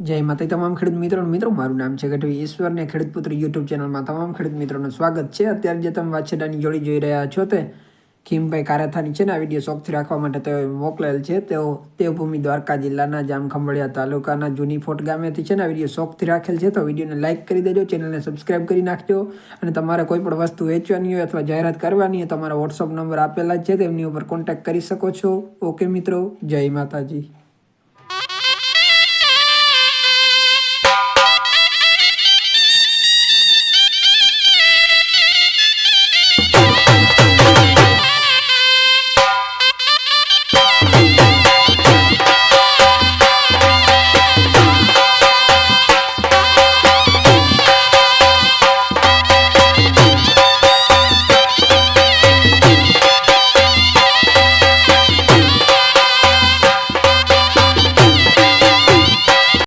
જય માતા તમામ ખેડૂત મિત્રો મારું નામ છે ગઢવી ઈશ્વર ને ખેડૂત પુત્ર યુટ્યુબ ચેનલમાં તમામ ખેડૂત મિત્રોનું સ્વાગત છે। અત્યારે જે તમે વાછરડાની જોડી જોઈ રહ્યા છો તે ખીમભાઈ કારાથાની છે ને આ વિડીયો શોખથી રાખવા માટે તેઓ મોકલેલ છે। તેઓ દેવભૂમિ દ્વારકા જિલ્લાના જામખંભાળિયા તાલુકાના જૂની ફોટ ગામેથી છે ને આ વિડીયો શોખથી રાખેલ છે। તો વિડીયોને લાઇક કરી દેજો, ચેનલને સબસ્ક્રાઈબ કરી નાખજો અને તમારે કોઈ પણ વસ્તુ વેચવાની હોય અથવા જાહેરાત કરવાની હોય તમારા વોટ્સઅપ નંબર આપેલા જ છે તેમની ઉપર કોન્ટેક્ટ કરી શકો છો। ઓકે મિત્રો, જય માતાજી।